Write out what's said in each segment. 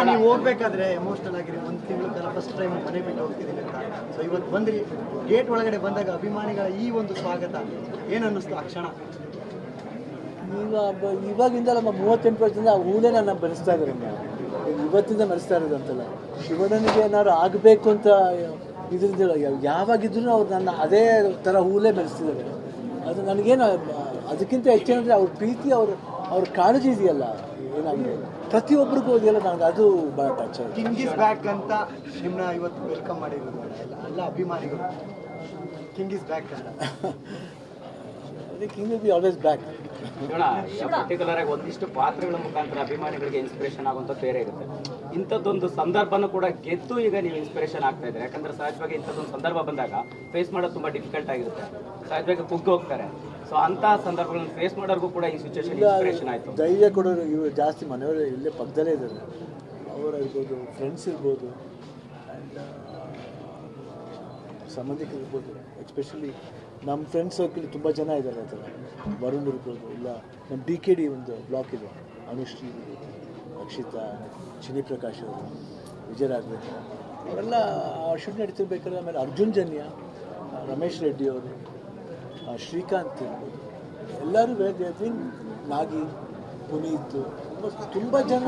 ನೀವು ಹೋಗ್ಬೇಕಾದ್ರೆ ಎಮೋಷನಲ್ ಆಗಿರಿ, ಒಂದು ತಿಂಗಳ ಕಾಲ ಫಸ್ಟ್ ಟೈಮ್ ಮನೆ ಬಿಟ್ಟು ಹೋಗ್ತಿದ್ದೀನಿ ಅಂತ. ಸೊ ಇವತ್ತು ಬಂದ್ರಿ, ಗೇಟ್ ಒಳಗಡೆ ಬಂದಾಗ ಅಭಿಮಾನಿಗಳ ಈ ಒಂದು ಸ್ವಾಗತ ಏನು ಅನ್ನಿಸ್ತು ಆ ಕ್ಷಣ? ಇವಾಗಿಂದ ನಮ್ಮ 38 ವರ್ಷದಿಂದ ಆ ಹೂನೇ ನನ್ನ ಬೆಳೆಸ್ತಾ ಇದ್ದಾರೆ. ಇವತ್ತಿಂದ ನಡೆಸ್ತಾ ಇರೋದು ಅಂತಲ್ಲ, ಶಿವಣ್ಣನಿಗೆ ಏನಾದ್ರು ಆಗಬೇಕು ಅಂತ ಇದರಿಂದ ಯಾವಾಗಿದ್ರೂ ಅವ್ರು ನನ್ನ ಅದೇ ಥರ ಹೂಲೇ ಬೆಳೆಸ್ತಿದ್ದಾರೆ. ಅದು ನನಗೇನು ಅದಕ್ಕಿಂತ ಹೆಚ್ಚೇನಂದರೆ ಅವ್ರ ಪ್ರೀತಿ, ಅವ್ರ ಕಾಳಜಿ ಇದೆಯಲ್ಲ, ಏನಾಗಿದೆ ಪ್ರತಿಯೊಬ್ಬರಿಗೂ ಇದೆಯಲ್ಲ, ನನಗೆ ಅದು ಭಾಳ ಟಚ್ ಆಗಿದೆ. ಕಿಂಗ್ ಇಸ್ ಬ್ಯಾಕ್ ಅಂತ ನಿಮ್ಮನ್ನ ಇವತ್ತು ವೆಲ್ಕಮ್ ಮಾಡಿರೋದು ಎಲ್ಲ ಅಭಿಮಾನಿಗಳು. ಕಿಂಗ್ ಇಸ್ ಬ್ಯಾಕ್ ಅಂತ. King will be always back. Particular ಆಗಿ ಒಂದಿಷ್ಟು ಪಾತ್ರಗಳ ಮುಖಾಂತರ ಅಭಿಮಾನಿಗಳಿಗೆ ಇನ್ಸ್ಪಿರೇಷನ್ ಆಗುವಂತ ಬೇರೆ ಇರುತ್ತೆ. ಇಂಥದ್ದೊಂದು ಸಂದರ್ಭನೂ ಕೂಡ ಗೆದ್ದು ಈಗ ನೀವು ಇನ್ಸ್ಪಿರೇಷನ್ ಆಗ್ತಾ ಇದ್ದಾರೆ. ಯಾಕಂದ್ರೆ ಸಹಜವಾಗಿ ಇಂಥದ್ದೊಂದು ಸಂದರ್ಭ ಬಂದಾಗ ಫೇಸ್ ಮಾಡೋದು ತುಂಬಾ ಡಿಫಿಕಲ್ಟ್ ಆಗಿರುತ್ತೆ, ಸಹಜವಾಗಿ ಕುಗ್ಗಿ ಹೋಗ್ತಾರೆ. ಸೊ ಅಂತ ಸಂದರ್ಭಗಳನ್ನು ಫೇಸ್ ಮಾಡೋರ್ಗೂ ಕೂಡ ಈ ಸಿಚುವೇಶನ್ ಇನ್ಸ್ಪಿರೇಷನ್ ಆಯಿತು. ಧೈರ್ಯ ಕೊಡೋರು ಇವರು ಜಾಸ್ತಿ ಮನೆಯವರು ಇಲ್ಲೇ ಪಕ್ಕದಲ್ಲೇ ಇದ್ದಾರೆ. ಅವರು ಇರ್ಬೋದು, ಫ್ರೆಂಡ್ಸ್ ಇರ್ಬೋದು, ಆ್ಯಂಡ್ ಸಂಬಂಧಿಕರು ಇರ್ಬೋದು. ಎಸ್ಪೆಷಲಿ ನಮ್ಮ ಫ್ರೆಂಡ್ಸ್ ಸರ್ಕಲ್ ತುಂಬ ಜನ ಇದ್ದಾರೆ. ಆ ಥರ ವರುಣ್ ಇರ್ಬೋದು, ಇಲ್ಲ ನಮ್ಮ DKD ಒಂದು ಬ್ಲಾಕ್ ಇದೆ, ಅನುಶ್ರೀ, ಅಕ್ಷಿತಾ, ಚಿನಿ ಪ್ರಕಾಶ್ ಅವರು, ವಿಜಯರಾಘವೇಂದ್ರ ಅವರೆಲ್ಲ ಶೂಟ್ ನಡೀತಿರ್ಬೇಕಾದ್ರೆ. ಆಮೇಲೆ ಅರ್ಜುನ್ ಜನ್ಯ, ರಮೇಶ್ ರೆಡ್ಡಿ ಅವರು, ಶ್ರೀಕಾಂತ್ ಇರ್ಬೋದು, ಎಲ್ಲರೂ ನಾಗಿ, ಪುನೀತ್, ತುಂಬ ಜನ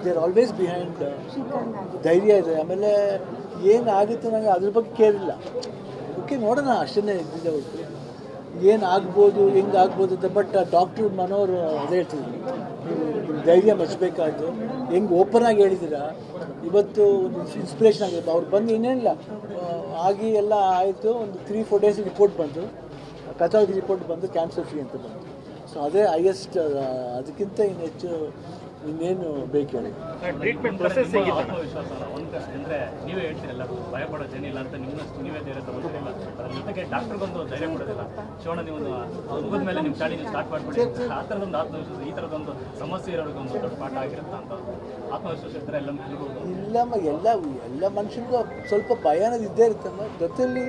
ದೇ ಆರ್ ಆಲ್ವೇಸ್ ಬಿಹೈಂಡ್. ಧೈರ್ಯ ಇದೆ. ಆಮೇಲೆ ಏನಾಗುತ್ತೆ ನನಗೆ ಅದ್ರ ಬಗ್ಗೆ ಕೇರ್ ಇಲ್ಲ. ಓಕೆ ನೋಡೋಣ ಅಷ್ಟನ್ನೇ ಇದ್ದಿದ್ದೆ ಹೊರತು ಏನಾಗ್ಬೋದು ಹೆಂಗಾಗ್ಬೋದು ಅಂತ. ಬಟ್ ಡಾಕ್ಟರ್ ಮನೋರು ಅದೇ ಹೇಳ್ತಿದ್ರು, ನೀವು ಧೈರ್ಯ ಮೆಚ್ಚಬೇಕಾದ್ದು, ಹೆಂಗೆ ಓಪನ್ ಆಗಿ ಹೇಳಿದ್ದೀರಾ. ಇವತ್ತು ಒಂದು ಇನ್ಸ್ಪಿರೇಷನ್ ಆಗಿದೆ. ಅವ್ರು ಬಂದು ಇನ್ನೇನಿಲ್ಲ ಆಗಿ ಎಲ್ಲ ಆಯಿತು. ಒಂದು 3-4 ಡೇಸ್ ರಿಪೋರ್ಟ್ ಬಂತು, ಪ್ಯಾಥಾಲಜಿ ರಿಪೋರ್ಟ್ ಬಂದು ಕ್ಯಾನ್ಸರ್ ಫ್ರೀ ಅಂತ ಬಂತು. ಸೊ ಅದೇ ಹೈಯೆಸ್ಟ್. ಅದಕ್ಕಿಂತ ಇನ್ನು ಹೆಚ್ಚು ಇನ್ನೇನು ಬೇಕು ಹೇಳಿ. ಟ್ರೀಟ್ಮೆಂಟ್ ಪ್ರೊಸೆಸ್ ಆತ್ಮವಿಶ್ವಾಸ ಅಂದರೆ ನೀವೇ ಹೇಳ್ತೀರಲ್ಲ, ಭಯಪಡೋ ಜನ ಇಲ್ಲ ಅಂತ ನಿಮ್ಮಷ್ಟು ನೀವೇ ಧೈರ್ಯ ತಗೋದಿಲ್ಲ. ಅದ್ರ ಜೊತೆಗೆ ಡಾಕ್ಟರ್ಗೊಂದು ಧೈರ್ಯ ಕೊಡೋದಿಲ್ಲ. ಶಿವಣ್ಣ ನೀವೊಂದು ಮುಗಿದ ಮೇಲೆ ನಿಮ್ಮ ಚಾಡಿ ನೀವು ಸ್ಟಾರ್ಟ್ ಮಾಡಿಬಿಡಿ. ಆ ಥರದೊಂದು ಆತ್ಮವಿಶ್ವಾಸ, ಈ ಥರದೊಂದು ಸಮಸ್ಯೆ ಇರೋರಿಗೆ ಒಂದು ದೊಡ್ಡ ಪಾಠ ಆಗಿರುತ್ತೆ ಅಂತ ಆತ್ಮವಿಶ್ವಾಸ ಇರ್ತಾರೆ ಎಲ್ಲ ಇರ್ಬೋದು. ಇಲ್ಲಮ್ಮ, ಎಲ್ಲ ಮನುಷ್ಯನಿಗೂ ಸ್ವಲ್ಪ ಭಯ ಅನ್ನೋದು ಇದ್ದೇ ಇರುತ್ತಮ್ಮ. ಜೊತೆಯಲ್ಲಿ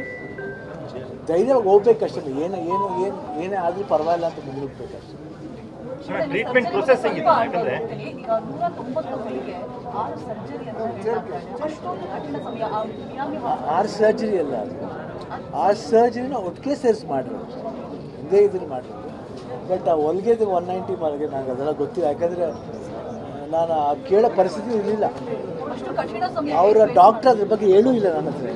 ಧೈರ್ಯವಾಗಿ ಹೋಗ್ಬೇಕಷ್ಟೇ. ಏನೇ ಆಗಲಿ ಪರವಾಗಿಲ್ಲ ಅಂತ ಮುಂದೋಗ್ಬೇಕಷ್ಟೇ. ಟ್ರೀಟ್ಮೆಂಟ್ ಪ್ರೊಸೆಸ್ ಹೆಂಗಿದೆ? ಯಾಕಂದರೆ 6 ಸರ್ಜರಿ ಅಲ್ಲ, ಅದು 6 ಸರ್ಜರಿನ ಒಟ್ಟಿಗೆ ಸೇರಿಸಿ ಮಾಡಿರೋದು, ಒಂದೇ ಇದ್ರಲ್ಲಿ ಮಾಡಿರೋದು. ಬಟ್ ಆ ಹೊಲಿಗೆದು 190 ಮಾರ್ಗೆ ನನಗೆ ಅದೆಲ್ಲ ಗೊತ್ತಿಲ್ಲ. ಯಾಕಂದರೆ ನಾನು ಕೇಳೋ ಪರಿಸ್ಥಿತಿ ಇರಲಿಲ್ಲ. ಅವರ ಡಾಕ್ಟರ್ ಅದ್ರ ಬಗ್ಗೆ ಹೇಳೂ ಇಲ್ಲ ನನ್ನ ಹತ್ರ.